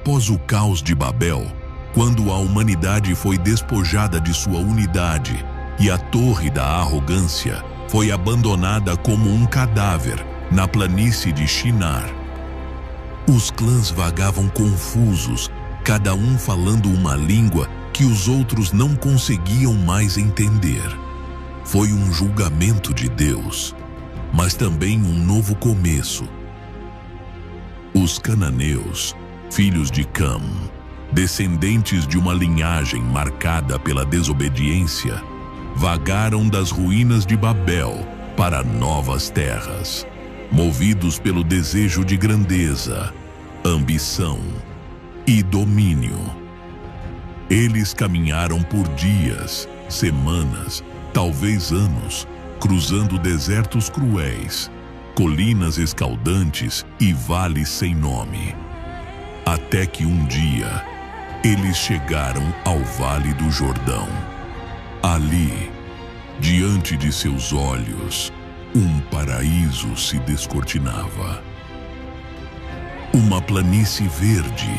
Após o caos de Babel, quando a humanidade foi despojada de sua unidade e a torre da arrogância foi abandonada como um cadáver na planície de Shinar, os clãs vagavam confusos, cada um falando uma língua que os outros não conseguiam mais entender. Foi um julgamento de Deus, mas também um novo começo. Os cananeus, filhos de Cam, descendentes de uma linhagem marcada pela desobediência, vagaram das ruínas de Babel para novas terras, movidos pelo desejo de grandeza, ambição e domínio. Eles caminharam por dias, semanas, talvez anos, cruzando desertos cruéis, colinas escaldantes e vales sem nome. Até que um dia, eles chegaram ao Vale do Jordão. Ali, diante de seus olhos, um paraíso se descortinava. Uma planície verde,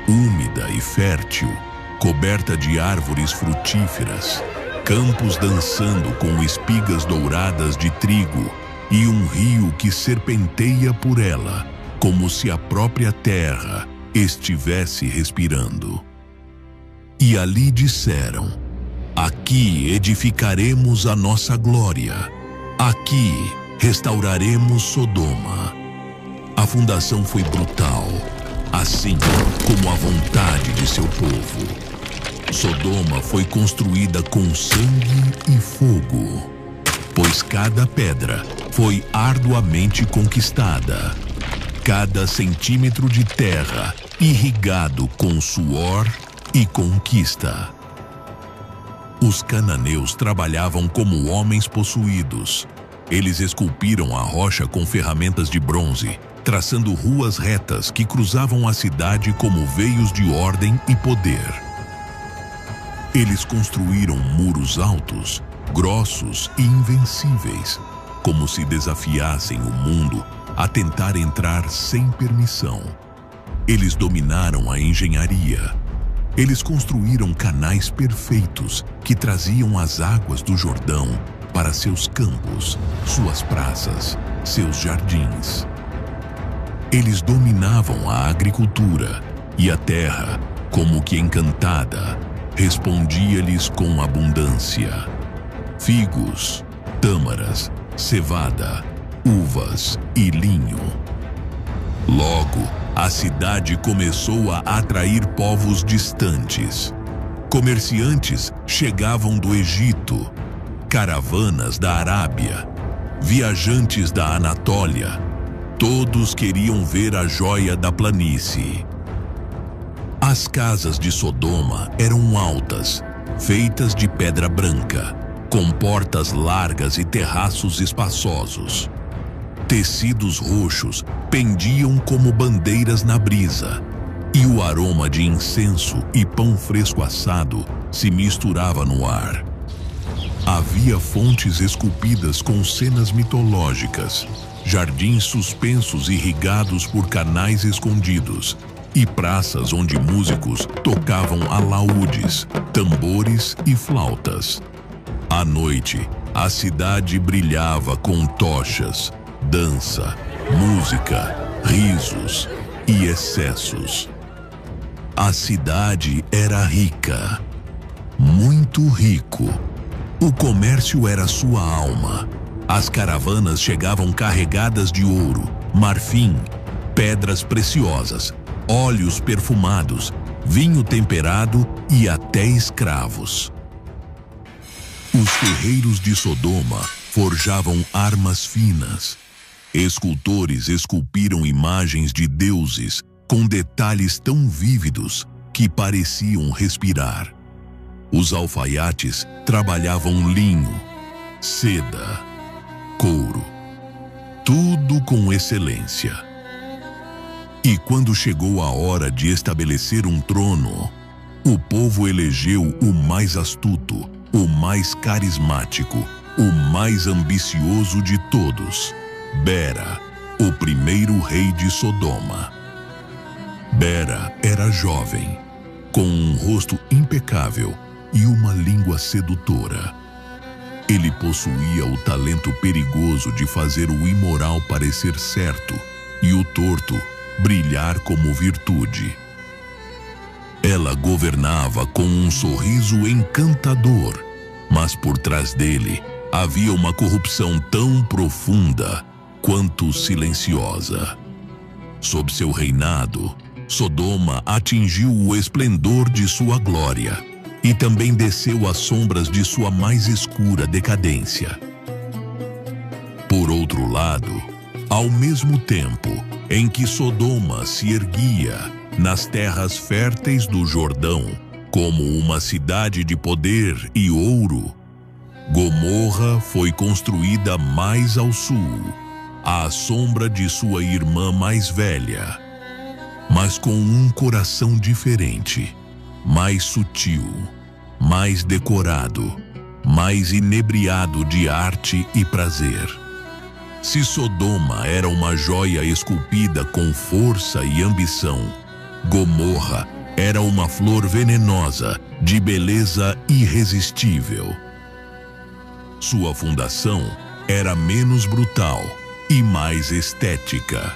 úmida e fértil, coberta de árvores frutíferas, campos dançando com espigas douradas de trigo e um rio que serpenteia por ela, como se a própria terra estivesse respirando. E ali disseram: aqui edificaremos a nossa glória, aqui restauraremos Sodoma. A fundação foi brutal, assim como a vontade de seu povo. Sodoma foi construída com sangue e fogo, pois cada pedra foi arduamente conquistada, cada centímetro de terra irrigado com suor e conquista. Os cananeus trabalhavam como homens possuídos. Eles esculpiram a rocha com ferramentas de bronze, traçando ruas retas que cruzavam a cidade como veios de ordem e poder. Eles construíram muros altos, grossos e invencíveis, como se desafiassem o mundo a tentar entrar sem permissão. Eles dominaram a engenharia. Eles construíram canais perfeitos que traziam as águas do Jordão para seus campos, suas praças, seus jardins. Eles dominavam a agricultura e a terra, como que encantada, respondia-lhes com abundância. Figos, tâmaras, cevada, uvas e linho. Logo, a cidade começou a atrair povos distantes. Comerciantes chegavam do Egito, caravanas da Arábia, viajantes da Anatólia. Todos queriam ver a joia da planície. As casas de Sodoma eram altas, feitas de pedra branca, com portas largas e terraços espaçosos. Tecidos roxos pendiam como bandeiras na brisa, e o aroma de incenso e pão fresco assado se misturava no ar. Havia fontes esculpidas com cenas mitológicas, jardins suspensos irrigados por canais escondidos, e praças onde músicos tocavam alaúdes, tambores e flautas. À noite, a cidade brilhava com tochas, dança, música, risos e excessos. A cidade era rica, muito rico. O comércio era sua alma. As caravanas chegavam carregadas de ouro, marfim, pedras preciosas, óleos perfumados, vinho temperado e até escravos. Os ferreiros de Sodoma forjavam armas finas. Escultores esculpiram imagens de deuses com detalhes tão vívidos que pareciam respirar. Os alfaiates trabalhavam linho, seda, couro, tudo com excelência. E quando chegou a hora de estabelecer um trono, o povo elegeu o mais astuto, o mais carismático, o mais ambicioso de todos, Bera, o primeiro rei de Sodoma. Bera era jovem, com um rosto impecável e uma língua sedutora. Ele possuía o talento perigoso de fazer o imoral parecer certo e o torto brilhar como virtude. Ela governava com um sorriso encantador, mas por trás dele havia uma corrupção tão profunda quanto silenciosa. Sob seu reinado, Sodoma atingiu o esplendor de sua glória e também desceu às sombras de sua mais escura decadência. Por outro lado, ao mesmo tempo em que Sodoma se erguia nas terras férteis do Jordão como uma cidade de poder e ouro, Gomorra foi construída mais ao sul, à sombra de sua irmã mais velha, mas com um coração diferente, mais sutil, mais decorado, mais inebriado de arte e prazer. Se Sodoma era uma joia esculpida com força e ambição, Gomorra era uma flor venenosa de beleza irresistível. Sua fundação era menos brutal e mais estética.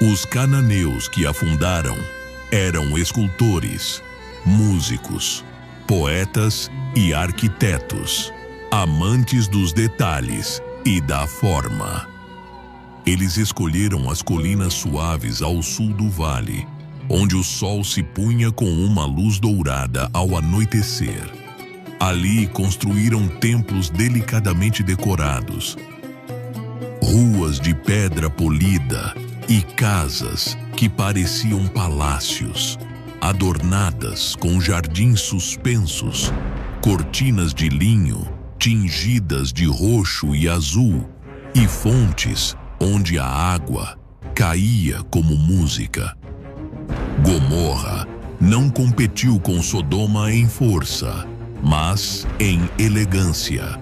Os cananeus que a fundaram eram escultores, músicos, poetas e arquitetos, amantes dos detalhes e da forma. Eles escolheram as colinas suaves ao sul do vale, onde o sol se punha com uma luz dourada ao anoitecer. Ali construíram templos delicadamente decorados, ruas de pedra polida e casas que pareciam palácios, adornadas com jardins suspensos, cortinas de linho tingidas de roxo e azul e fontes onde a água caía como música. Gomorra não competiu com Sodoma em força, mas em elegância.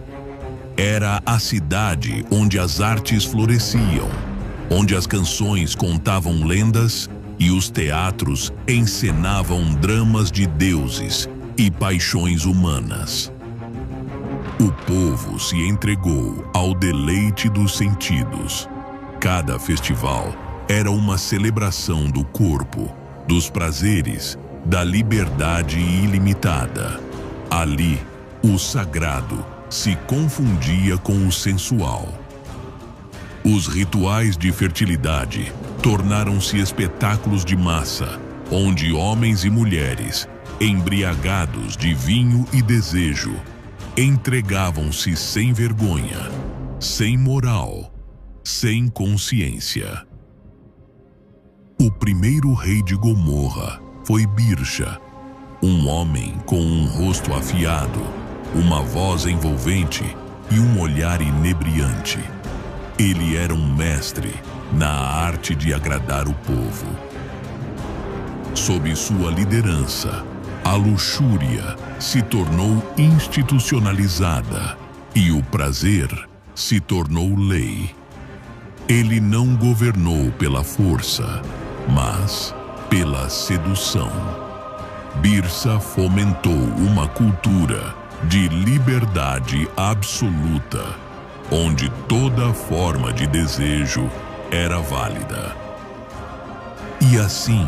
Era a cidade onde as artes floresciam, onde as canções contavam lendas e os teatros encenavam dramas de deuses e paixões humanas. O povo se entregou ao deleite dos sentidos. Cada festival era uma celebração do corpo, dos prazeres, da liberdade ilimitada. Ali, o sagrado se confundia com o sensual. Os rituais de fertilidade tornaram-se espetáculos de massa, onde homens e mulheres, embriagados de vinho e desejo, entregavam-se sem vergonha, sem moral, sem consciência. O primeiro rei de Gomorra foi Birsha, um homem com um rosto afiado, uma voz envolvente e um olhar inebriante. Ele era um mestre na arte de agradar o povo. Sob sua liderança, a luxúria se tornou institucionalizada e o prazer se tornou lei. Ele não governou pela força, mas pela sedução. Birsha fomentou uma cultura de liberdade absoluta, onde toda forma de desejo era válida. E assim,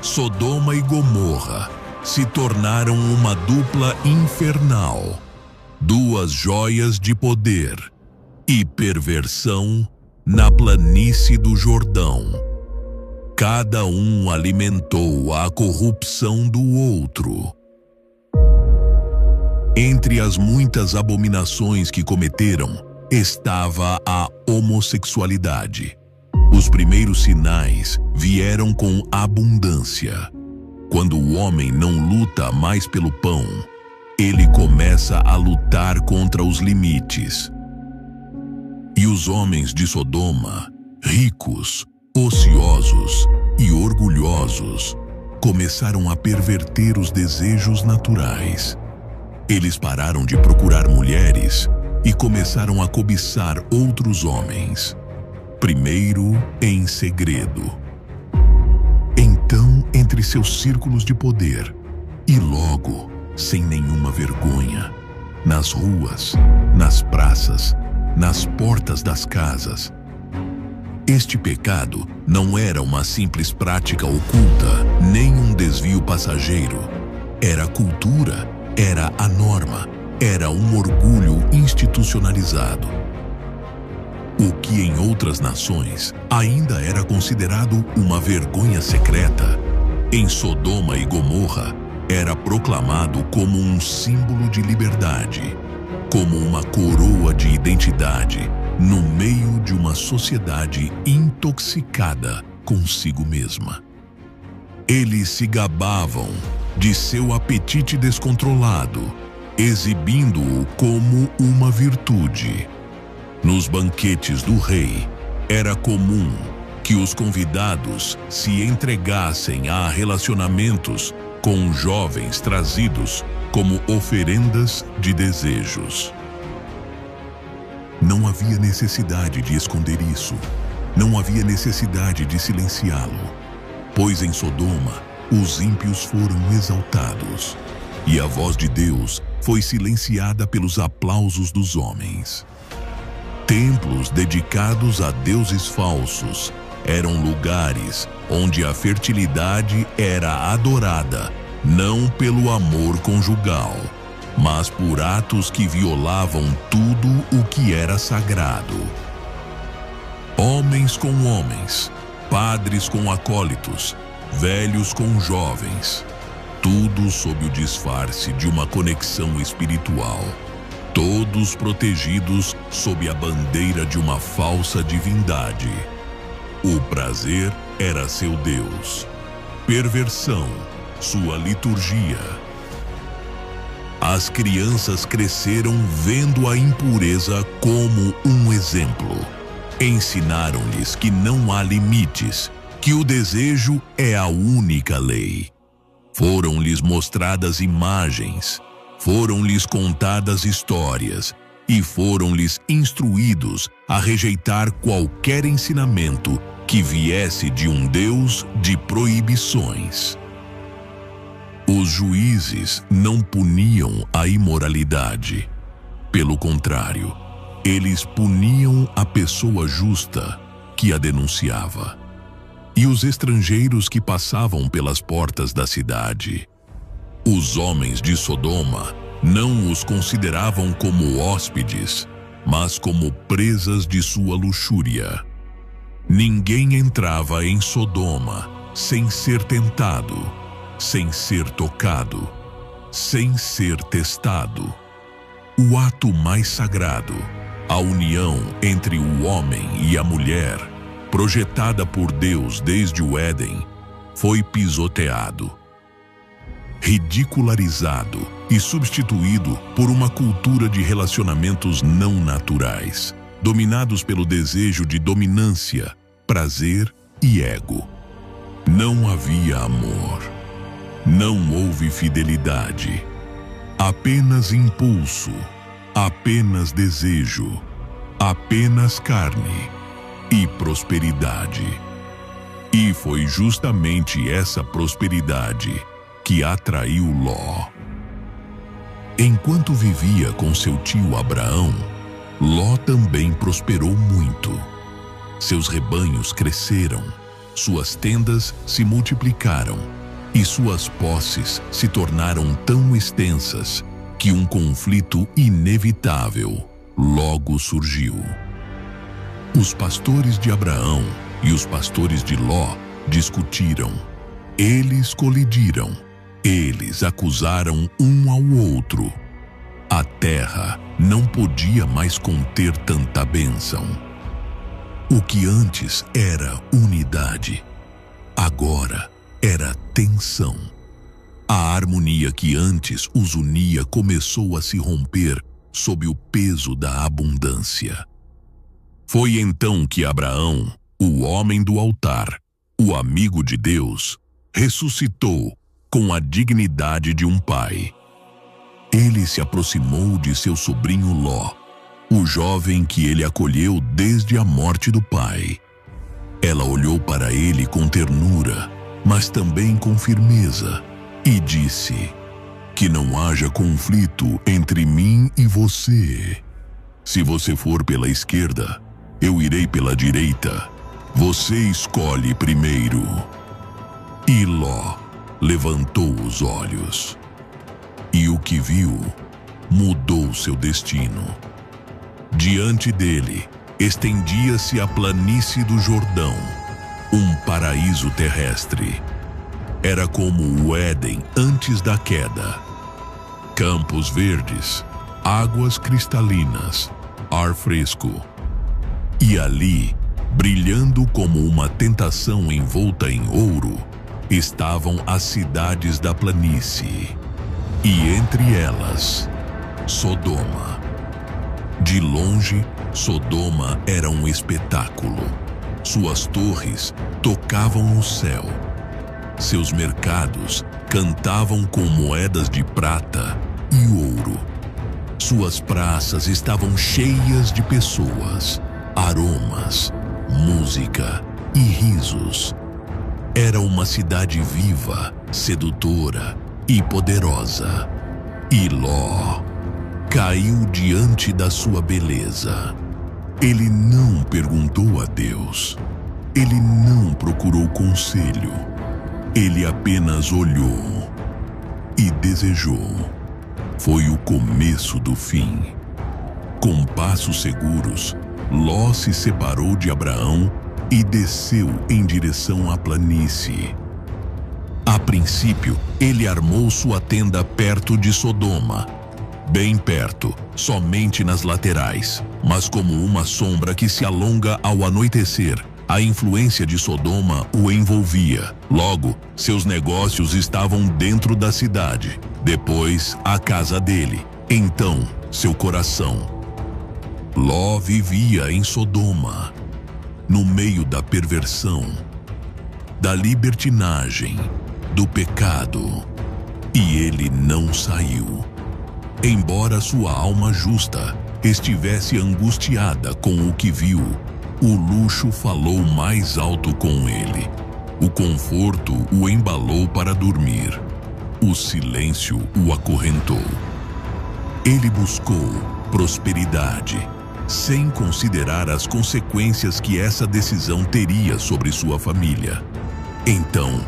Sodoma e Gomorra se tornaram uma dupla infernal, duas joias de poder e perversão na planície do Jordão. Cada um alimentou a corrupção do outro. Entre as muitas abominações que cometeram estava a homossexualidade. Os primeiros sinais vieram com abundância. Quando o homem não luta mais pelo pão, ele começa a lutar contra os limites. E os homens de Sodoma, ricos, ociosos e orgulhosos, começaram a perverter os desejos naturais. Eles pararam de procurar mulheres e começaram a cobiçar outros homens, primeiro em segredo. Então entre seus círculos de poder e logo, sem nenhuma vergonha, nas ruas, nas praças, nas portas das casas. Este pecado não era uma simples prática oculta, nem um desvio passageiro. Era cultura, era a norma, era um orgulho institucionalizado. O que em outras nações ainda era considerado uma vergonha secreta, em Sodoma e Gomorra era proclamado como um símbolo de liberdade, como uma coroa de identidade no meio de uma sociedade intoxicada consigo mesma. Eles se gabavam de seu apetite descontrolado, exibindo-o como uma virtude. Nos banquetes do rei, era comum que os convidados se entregassem a relacionamentos com jovens trazidos como oferendas de desejos. Não havia necessidade de esconder isso. Não havia necessidade de silenciá-lo, pois em Sodoma os ímpios foram exaltados e a voz de Deus foi silenciada pelos aplausos dos homens. Templos dedicados a deuses falsos eram lugares onde a fertilidade era adorada, não pelo amor conjugal, mas por atos que violavam tudo o que era sagrado. Homens com homens, padres com acólitos, velhos com jovens, tudo sob o disfarce de uma conexão espiritual, todos protegidos sob a bandeira de uma falsa divindade. O prazer era seu Deus, perversão, sua liturgia. As crianças cresceram vendo a impureza como um exemplo. Ensinaram-lhes que não há limites, que o desejo é a única lei. Foram-lhes mostradas imagens, foram-lhes contadas histórias e foram-lhes instruídos a rejeitar qualquer ensinamento que viesse de um Deus de proibições. Os juízes não puniam a imoralidade. Pelo contrário, eles puniam a pessoa justa que a denunciava e os estrangeiros que passavam pelas portas da cidade. Os homens de Sodoma não os consideravam como hóspedes, mas como presas de sua luxúria. Ninguém entrava em Sodoma sem ser tentado, sem ser tocado, sem ser testado. O ato mais sagrado, a união entre o homem e a mulher, projetada por Deus desde o Éden, foi pisoteado, ridicularizado e substituído por uma cultura de relacionamentos não naturais, dominados pelo desejo de dominância, prazer e ego. Não havia amor. Não houve fidelidade. Apenas impulso, apenas desejo, apenas carne e prosperidade. E foi justamente essa prosperidade que atraiu Ló. Enquanto vivia com seu tio Abraão, Ló também prosperou muito. Seus rebanhos cresceram, suas tendas se multiplicaram e suas posses se tornaram tão extensas que um conflito inevitável logo surgiu. Os pastores de Abraão e os pastores de Ló discutiram. Eles colidiram. Eles acusaram um ao outro. A terra não podia mais conter tanta bênção. O que antes era unidade, agora era tensão. A harmonia que antes os unia começou a se romper sob o peso da abundância. Foi então que Abraão, o homem do altar, o amigo de Deus, ressuscitou com a dignidade de um pai. Ele se aproximou de seu sobrinho Ló, o jovem que ele acolheu desde a morte do pai. Ela olhou para ele com ternura mas também com firmeza, e disse: que não haja conflito entre mim e você. Se você for pela esquerda, eu irei pela direita. Você escolhe primeiro. E Ló levantou os olhos, e o que viu mudou seu destino. Diante dele estendia-se a planície do Jordão, um paraíso terrestre. Era como o Éden antes da queda. Campos verdes, águas cristalinas, ar fresco. E ali, brilhando como uma tentação envolta em ouro, estavam as cidades da planície. E entre elas, Sodoma. De longe, Sodoma era um espetáculo. Suas torres tocavam o céu. Seus mercados cantavam com moedas de prata e ouro. Suas praças estavam cheias de pessoas, aromas, música e risos. Era uma cidade viva, sedutora e poderosa. E Ló caiu diante da sua beleza. Ele não perguntou a Deus. Ele não procurou conselho. Ele apenas olhou e desejou. Foi o começo do fim. Com passos seguros, Ló se separou de Abraão e desceu em direção à planície. A princípio, ele armou sua tenda perto de Sodoma, bem perto, somente nas laterais, mas como uma sombra que se alonga ao anoitecer. A influência de Sodoma o envolvia. Logo, seus negócios estavam dentro da cidade. Depois, a casa dele. Então, seu coração. Ló vivia em Sodoma, no meio da perversão, da libertinagem, do pecado. E ele não saiu. Embora sua alma justa estivesse angustiada com o que viu, o luxo falou mais alto com ele. O conforto o embalou para dormir. O silêncio o acorrentou. Ele buscou prosperidade, sem considerar as consequências que essa decisão teria sobre sua família. Então,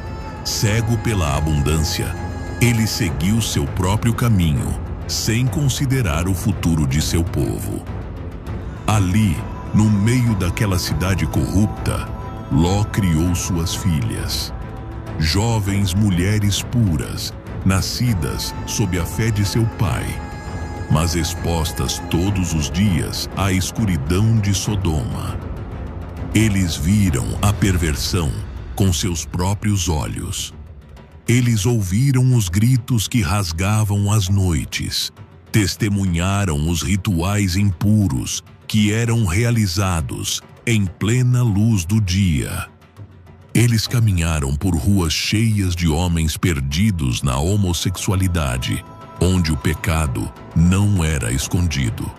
cego pela abundância, ele seguiu seu próprio caminho, sem considerar o futuro de seu povo. Ali, no meio daquela cidade corrupta, Ló criou suas filhas, jovens mulheres puras, nascidas sob a fé de seu pai, mas expostas todos os dias à escuridão de Sodoma. Eles viram a perversão com seus próprios olhos. Eles ouviram os gritos que rasgavam as noites, testemunharam os rituais impuros que eram realizados em plena luz do dia. Eles caminharam por ruas cheias de homens perdidos na homossexualidade, onde o pecado não era escondido,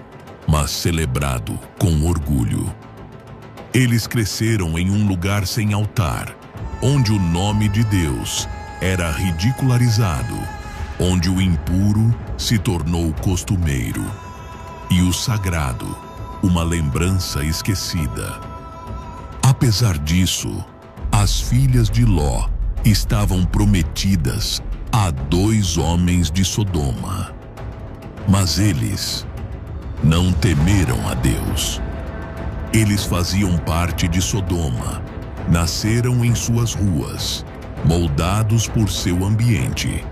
mas celebrado com orgulho. Eles cresceram em um lugar sem altar, onde o nome de Deus era ridicularizado, onde o impuro se tornou costumeiro e o sagrado uma lembrança esquecida. Apesar disso, as filhas de Ló estavam prometidas a 2 homens de Sodoma. Mas eles não temeram a Deus. Eles faziam parte de Sodoma, nasceram em suas ruas, moldados por seu ambiente.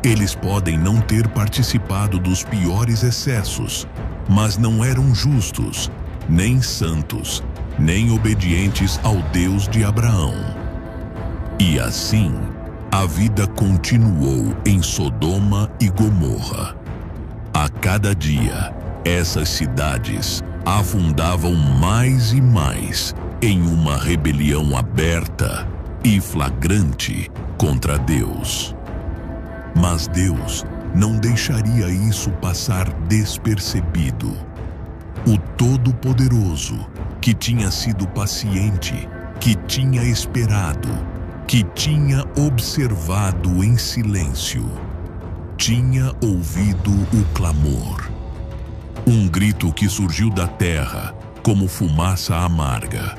Eles podem não ter participado dos piores excessos, mas não eram justos, nem santos, nem obedientes ao Deus de Abraão. E assim, a vida continuou em Sodoma e Gomorra. A cada dia, essas cidades afundavam mais e mais em uma rebelião aberta e flagrante contra Deus. Mas Deus não deixaria isso passar despercebido. O Todo-Poderoso, que tinha sido paciente, que tinha esperado, que tinha observado em silêncio, tinha ouvido o clamor. Um grito que surgiu da terra como fumaça amarga.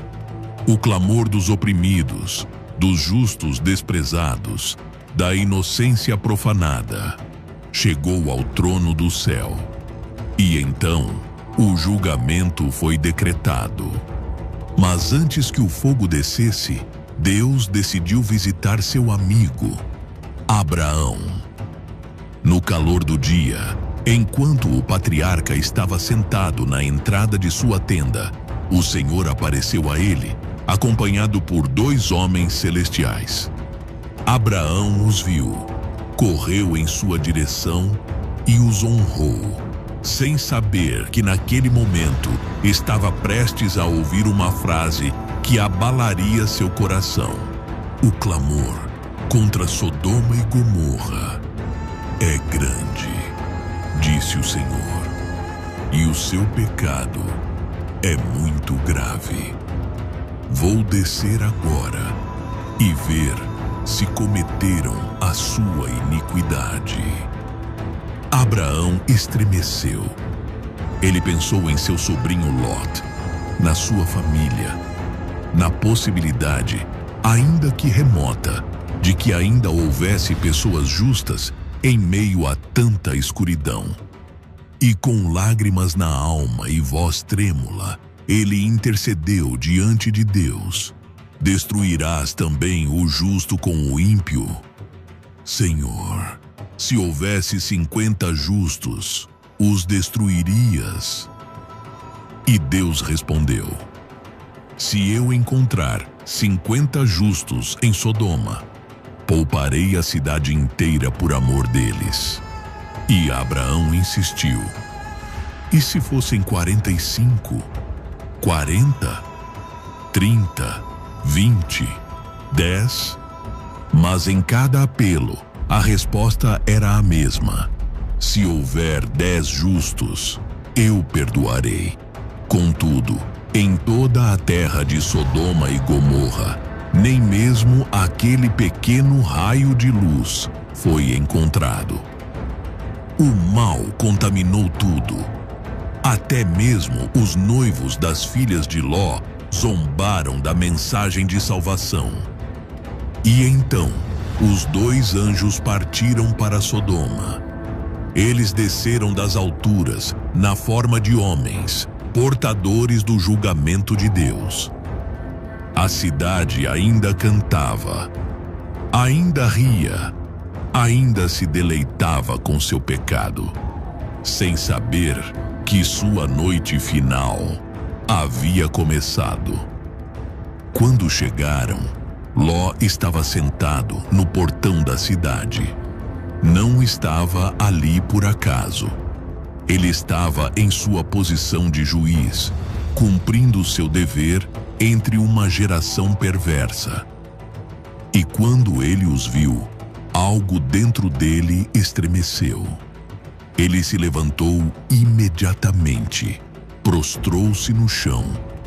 O clamor dos oprimidos, dos justos desprezados, da inocência profanada, chegou ao trono do céu. E então, o julgamento foi decretado. Mas antes que o fogo descesse, Deus decidiu visitar seu amigo, Abraão. No calor do dia, enquanto o patriarca estava sentado na entrada de sua tenda, o Senhor apareceu a ele, acompanhado por 2 homens celestiais. Abraão os viu, correu em sua direção e os honrou, sem saber que naquele momento estava prestes a ouvir uma frase que abalaria seu coração. O clamor contra Sodoma e Gomorra é grande, disse o Senhor, e o seu pecado é muito grave. Vou descer agora e ver se cometeram a sua iniquidade. Abraão estremeceu. Ele pensou em seu sobrinho Lot, na sua família, na possibilidade, ainda que remota, de que ainda houvesse pessoas justas em meio a tanta escuridão. E com lágrimas na alma e voz trêmula, ele intercedeu diante de Deus: destruirás também o justo com o ímpio? Senhor, se houvesse 50 justos, os destruirias? E Deus respondeu: se eu encontrar 50 justos em Sodoma, pouparei a cidade inteira por amor deles. E Abraão insistiu: e se fossem 45, 40, 30, 20, 10? Mas em cada apelo, a resposta era a mesma: se houver 10 justos, eu perdoarei. Contudo, em toda a terra de Sodoma e Gomorra, nem mesmo aquele pequeno raio de luz foi encontrado. O mal contaminou tudo. Até mesmo os noivos das filhas de Ló zombaram da mensagem de salvação. E então, os 2 anjos partiram para Sodoma. Eles desceram das alturas na forma de homens, portadores do julgamento de Deus. A cidade ainda cantava, ainda ria, ainda se deleitava com seu pecado, sem saber que sua noite final havia começado. Quando chegaram, Ló estava sentado no portão da cidade. Não estava ali por acaso. Ele estava em sua posição de juiz, cumprindo seu dever entre uma geração perversa. E quando ele os viu, algo dentro dele estremeceu. Ele se levantou imediatamente, prostrou-se no chão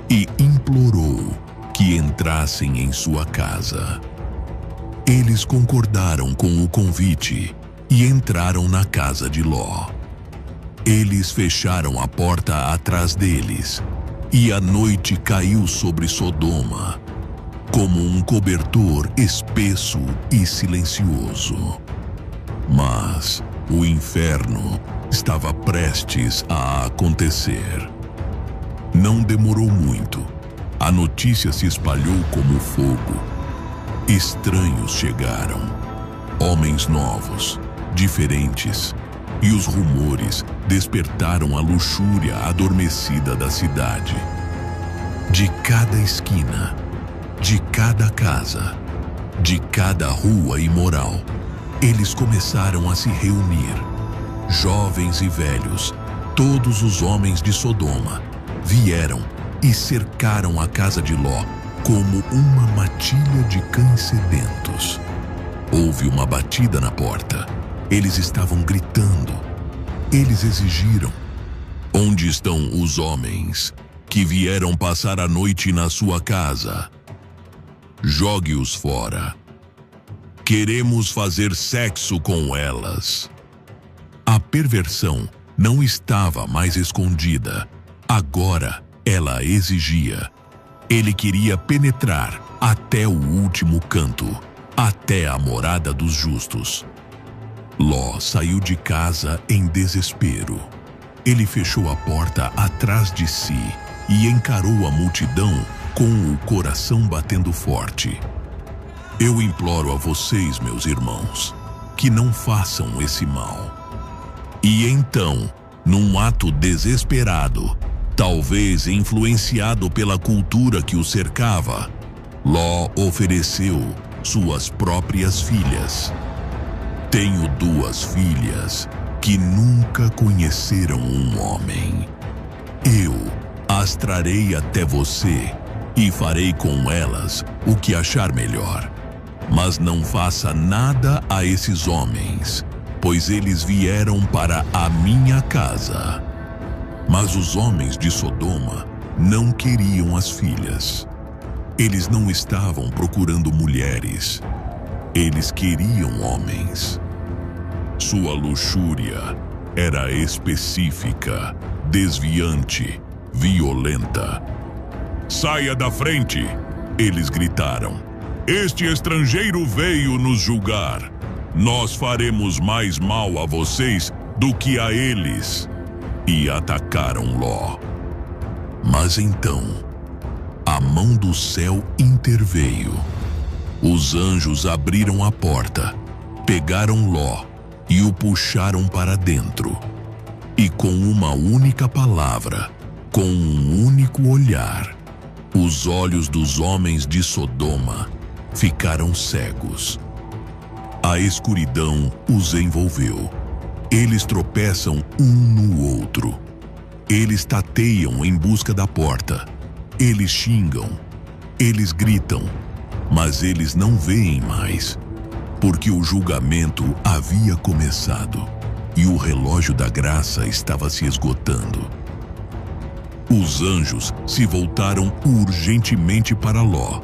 e implorou que entrassem em sua casa. Eles concordaram com o convite e entraram na casa de Ló. Eles fecharam a porta atrás deles, e a noite caiu sobre Sodoma, como um cobertor espesso e silencioso. Mas o inferno estava prestes a acontecer. Não demorou muito. A notícia se espalhou como fogo. Estranhos chegaram, homens novos, diferentes, e os rumores despertaram a luxúria adormecida da cidade. De cada esquina, de cada casa, de cada rua imoral, eles começaram a se reunir. Jovens e velhos, todos os homens de Sodoma, vieram e cercaram a casa de Ló como uma matilha de cães sedentos. Houve uma batida na porta. Eles estavam gritando. Eles exigiram: onde estão os homens que vieram passar a noite na sua casa? Jogue-os fora Queremos fazer sexo com elas. A perversão não estava mais escondida. Agora ela exigia. Ele queria penetrar até o último canto, até a morada dos justos. Ló saiu de casa em desespero. Ele fechou a porta atrás de si e encarou a multidão com o coração batendo forte. Eu imploro a vocês, meus irmãos, que não façam esse mal. E então, num ato desesperado, talvez influenciado pela cultura que o cercava, Ló ofereceu suas próprias filhas. Tenho 2 filhas que nunca conheceram um homem. Eu as trarei até você e farei com elas o que achar melhor. Mas não faça nada a esses homens, pois eles vieram para a minha casa. Mas os homens de Sodoma não queriam as filhas. Eles não estavam procurando mulheres. Eles queriam homens. Sua luxúria era específica, desviante, violenta. Saia da frente! Eles gritaram. Este estrangeiro veio nos julgar. Nós faremos mais mal a vocês do que a eles. E atacaram Ló. Mas então, a mão do céu interveio. Os anjos abriram a porta, pegaram Ló e o puxaram para dentro. E com uma única palavra, com um único olhar, os olhos dos homens de Sodoma ficaram cegos. A escuridão os envolveu. Eles tropeçam um no outro. Eles tateiam em busca da porta. Eles xingam. Eles gritam. Mas eles não veem mais, porque o julgamento havia começado e o relógio da graça estava se esgotando. Os anjos se voltaram urgentemente para Ló.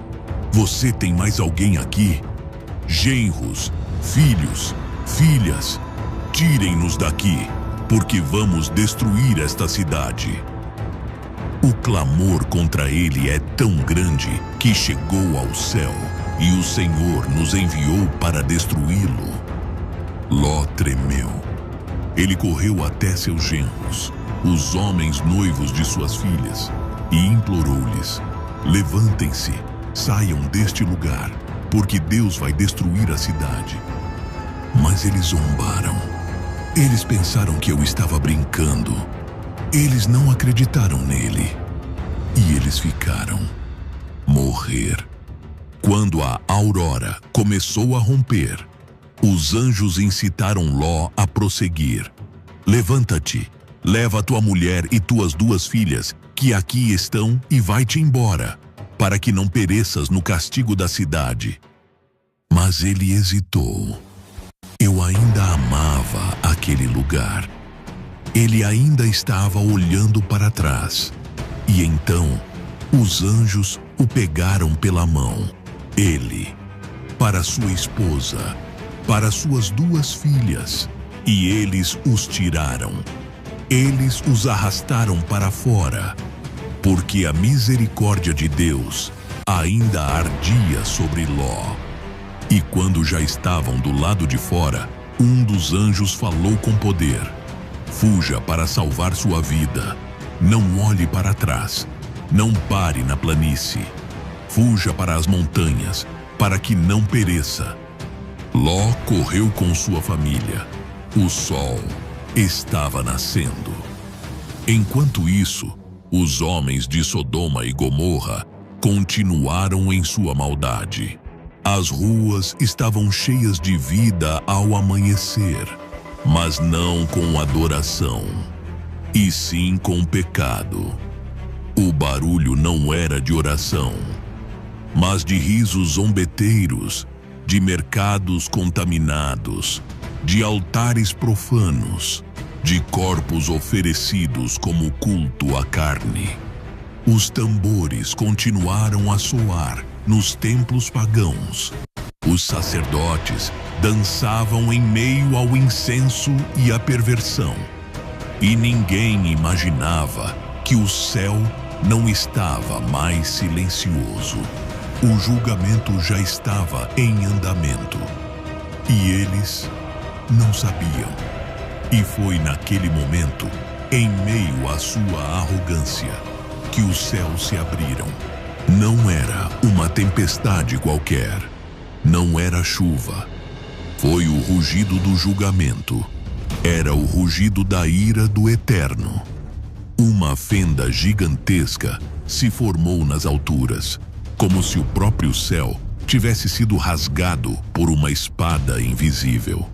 Você tem mais alguém aqui? Genros, filhos, filhas, tirem-nos daqui, porque vamos destruir esta cidade. O clamor contra ele é tão grande que chegou ao céu, e o Senhor nos enviou para destruí-lo. Ló tremeu. Ele correu até seus genros, os homens noivos de suas filhas, e implorou-lhes: levantem-se, saiam deste lugar, porque Deus vai destruir a cidade. Mas eles zombaram. Eles pensaram que eu estava brincando. Eles não acreditaram nele. E eles ficaram. Morrer. Quando a aurora começou a romper, os anjos incitaram Ló a prosseguir. Levanta-te, leva tua mulher e tuas 2 filhas, que aqui estão, e vai-te embora, para que não pereças no castigo da cidade. Mas ele hesitou. Eu ainda amava aquele lugar. Ele ainda estava olhando para trás. E então, os anjos o pegaram pela mão. Ele, para sua esposa, para suas 2 filhas. E eles os tiraram. Eles os arrastaram para fora, porque a misericórdia de Deus ainda ardia sobre Ló. E quando já estavam do lado de fora, um dos anjos falou com poder: fuja para salvar sua vida. Não olhe para trás. Não pare na planície. Fuja para as montanhas, para que não pereça. Ló correu com sua família. O sol estava nascendo. Enquanto isso, os homens de Sodoma e Gomorra continuaram em sua maldade. As ruas estavam cheias de vida ao amanhecer, mas não com adoração, e sim com pecado. O barulho não era de oração, mas de risos zombeteiros, de mercados contaminados, de altares profanos, de corpos oferecidos como culto à carne. Os tambores continuaram a soar nos templos pagãos. Os sacerdotes dançavam em meio ao incenso e à perversão. E ninguém imaginava que o céu não estava mais silencioso. O julgamento já estava em andamento. E eles não sabiam. E foi naquele momento, em meio à sua arrogância, que os céus se abriram. Não era uma tempestade qualquer. Não era chuva. Foi o rugido do julgamento. Era o rugido da ira do Eterno. Uma fenda gigantesca se formou nas alturas, como se o próprio céu tivesse sido rasgado por uma espada invisível.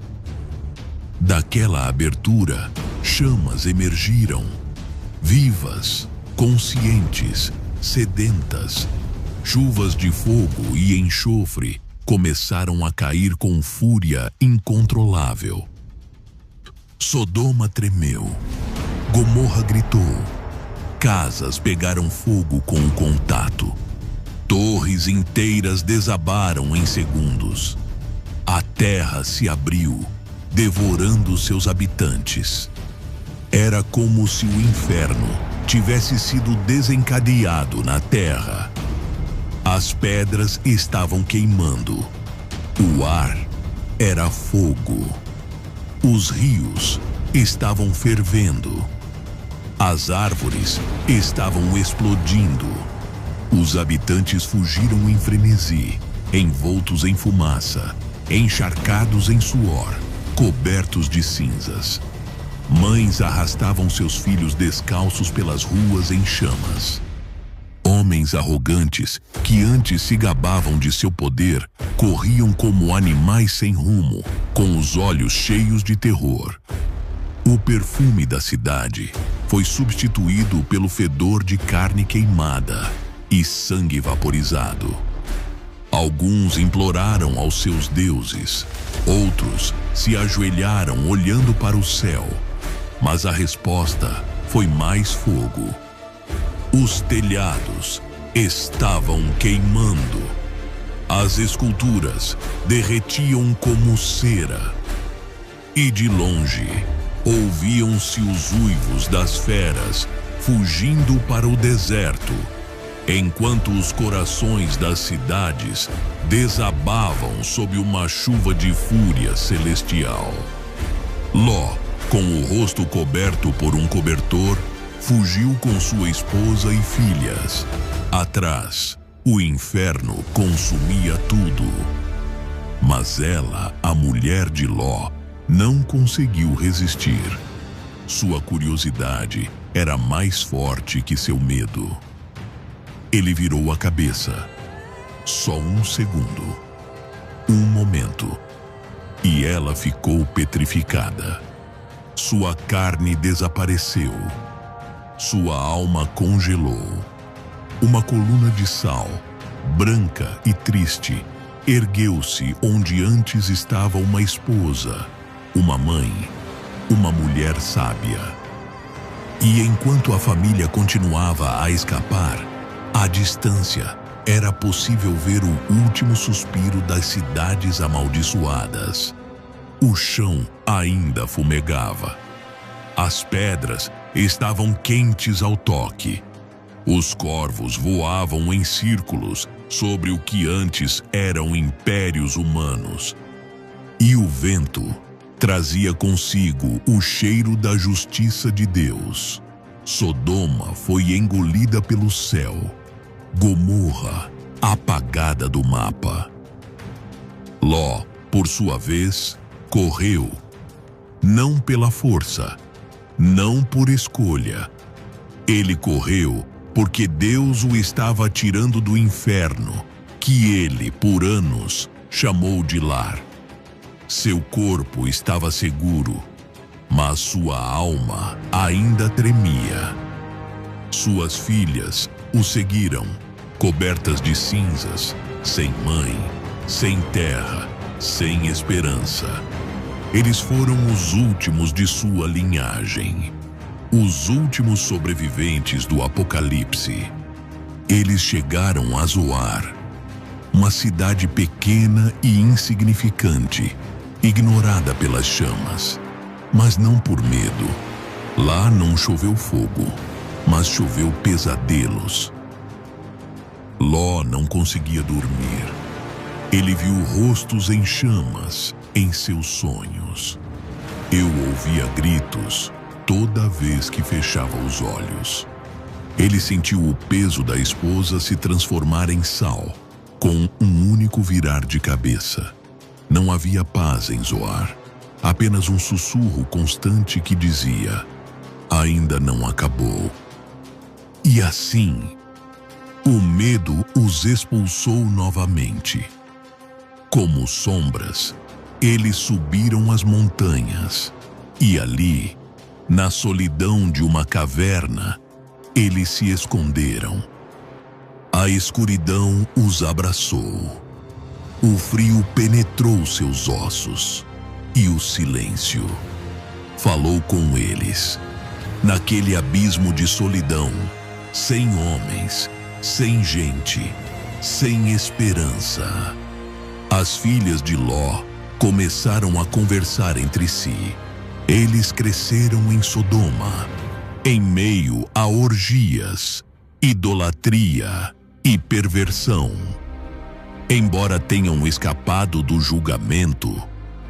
Daquela abertura, chamas emergiram, vivas, conscientes, sedentas. Chuvas de fogo e enxofre começaram a cair com fúria incontrolável. Sodoma tremeu, Gomorra gritou, casas pegaram fogo com o contato, torres inteiras desabaram em segundos. A terra se abriu, devorando seus habitantes. Era como se o inferno tivesse sido desencadeado na terra. As pedras estavam queimando. O ar era fogo. Os rios estavam fervendo. As árvores estavam explodindo. Os habitantes fugiram em frenesi, envoltos em fumaça, encharcados em suor, cobertos de cinzas. Mães arrastavam seus filhos descalços pelas ruas em chamas. Homens arrogantes, que antes se gabavam de seu poder, corriam como animais sem rumo, com os olhos cheios de terror. O perfume da cidade foi substituído pelo fedor de carne queimada e sangue vaporizado. Alguns imploraram aos seus deuses, outros se ajoelharam olhando para o céu, mas a resposta foi mais fogo. Os telhados estavam queimando. As esculturas derretiam como cera. E de longe, ouviam-se os uivos das feras fugindo para o deserto, enquanto os corações das cidades desabavam sob uma chuva de fúria celestial. Ló, com o rosto coberto por um cobertor, fugiu com sua esposa e filhas. Atrás, o inferno consumia tudo. Mas ela, a mulher de Ló, não conseguiu resistir. Sua curiosidade era mais forte que seu medo. Ele virou a cabeça. Só um segundo. Um momento. E ela ficou petrificada. Sua carne desapareceu. Sua alma congelou. Uma coluna de sal, branca e triste, ergueu-se onde antes estava uma esposa, uma mãe, uma mulher sábia. E enquanto a família continuava a escapar, à distância, era possível ver o último suspiro das cidades amaldiçoadas. O chão ainda fumegava. As pedras estavam quentes ao toque. Os corvos voavam em círculos sobre o que antes eram impérios humanos. E o vento trazia consigo o cheiro da justiça de Deus. Sodoma foi engolida pelo céu. Gomorra, apagada do mapa. Ló, por sua vez, correu. Não pela força, não por escolha. Ele correu porque Deus o estava tirando do inferno, que ele, por anos, chamou de lar. Seu corpo estava seguro, mas sua alma ainda tremia. Suas filhas o seguiram, cobertas de cinzas, sem mãe, sem terra, sem esperança. Eles foram os últimos de sua linhagem, os últimos sobreviventes do Apocalipse. Eles chegaram a Zoar. uma cidade pequena e insignificante, ignorada pelas chamas, mas não por medo. Lá não choveu fogo, mas choveu pesadelos. Ló não conseguia dormir. Ele viu rostos em chamas em seus sonhos. Eu ouvia gritos toda vez que fechava os olhos. Ele sentiu o peso da esposa se transformar em sal, com um único virar de cabeça. Não havia paz em Zoar, apenas um sussurro constante que dizia: ainda não acabou. E assim, o medo os expulsou novamente. Como sombras, eles subiram as montanhas, e ali, na solidão de uma caverna, eles se esconderam. A escuridão os abraçou. O frio penetrou seus ossos, e o silêncio falou com eles. Naquele abismo de solidão, sem homens, sem gente, sem esperança, as filhas de Ló começaram a conversar entre si. Eles cresceram em Sodoma, em meio a orgias, idolatria e perversão. Embora tenham escapado do julgamento,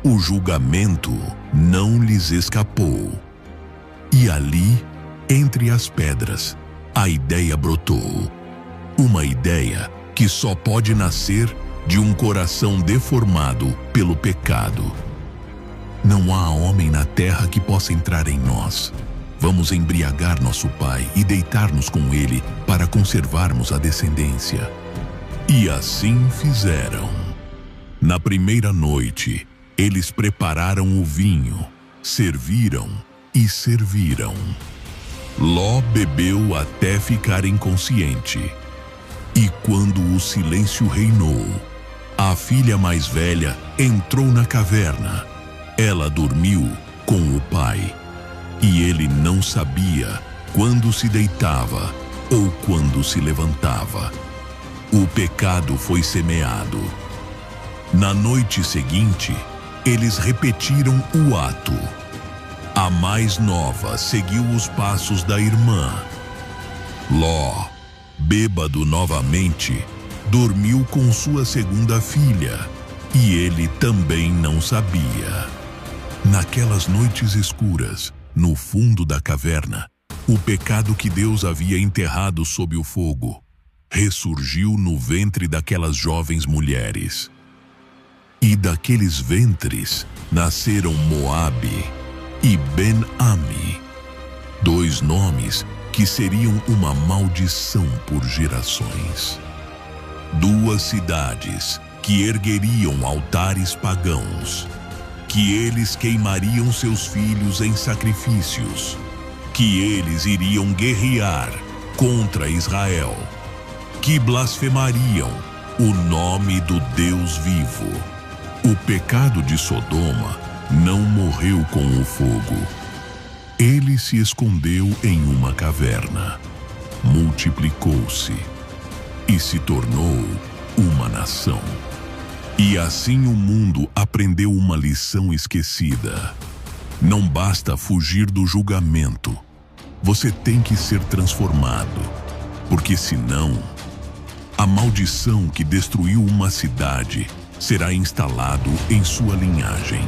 o julgamento não lhes escapou. E ali, entre as pedras, a ideia brotou. Uma ideia que só pode nascer de um coração deformado pelo pecado. Não há homem na terra que possa entrar em nós. Vamos embriagar nosso pai e deitar-nos com ele para conservarmos a descendência. E assim fizeram. Na primeira noite, eles prepararam o vinho, serviram e serviram. Ló bebeu até ficar inconsciente. E quando o silêncio reinou, a filha mais velha entrou na caverna. Ela dormiu com o pai, e ele não sabia quando se deitava ou quando se levantava. O pecado foi semeado. Na noite seguinte, eles repetiram o ato. A mais nova seguiu os passos da irmã. Ló, bêbado novamente, dormiu com sua segunda filha, e ele também não sabia. Naquelas noites escuras, no fundo da caverna, o pecado que Deus havia enterrado sob o fogo ressurgiu no ventre daquelas jovens mulheres. E daqueles ventres nasceram Moabe e Ben-Ami, dois nomes que seriam uma maldição por gerações. Duas cidades que ergueriam altares pagãos, que eles queimariam seus filhos em sacrifícios, que eles iriam guerrear contra Israel, que blasfemariam o nome do Deus vivo. O pecado de Sodoma não morreu com o fogo. Ele se escondeu em uma caverna, multiplicou-se e se tornou uma nação. E assim o mundo aprendeu uma lição esquecida. Não basta fugir do julgamento. Você tem que ser transformado, porque senão, a maldição que destruiu uma cidade será instalado em sua linhagem.